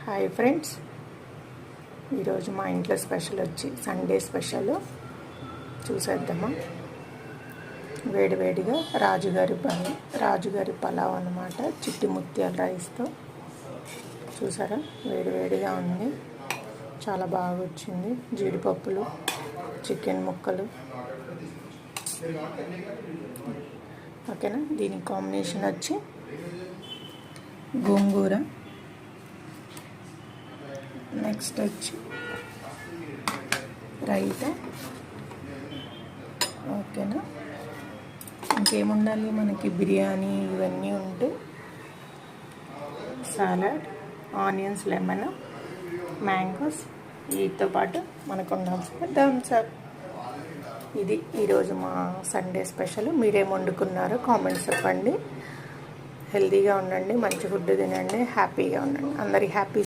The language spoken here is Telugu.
హాయ్ ఫ్రెండ్స్, ఈరోజు మా ఇంట్లో స్పెషల్ వచ్చి సండే స్పెషల్ చూసేద్దామా. వేడివేడిగా రాజుగారి పలావ్ అన్నమాట. చిట్టి ముత్యాల రైస్తో చూసారా, వేడివేడిగా ఉంది, చాలా బాగా వచ్చింది. జీడిపప్పులు, చికెన్ ముక్కలు, ఓకేనా. దీనికి కాంబినేషన్ వచ్చి గోంగూర, నెక్స్ట్ వచ్చి రైతా, ఓకేనా. ఇంకేముండాలి మనకి, బిర్యానీ ఇవన్నీ ఉంటే సాలడ్, ఆనియన్స్, లెమన్, మ్యాంగోస్, వీటితో పాటు మనకు ఉండాల్సిన థమ్స్ అప్. ఇది ఈరోజు మా సండే స్పెషల్. మీరేం వండుకున్నారో కామెంట్స్ చెప్పండి. హెల్తీగా ఉండండి, మంచి ఫుడ్ తినండి, హ్యాపీగా ఉండండి. అందరికీ హ్యాపీ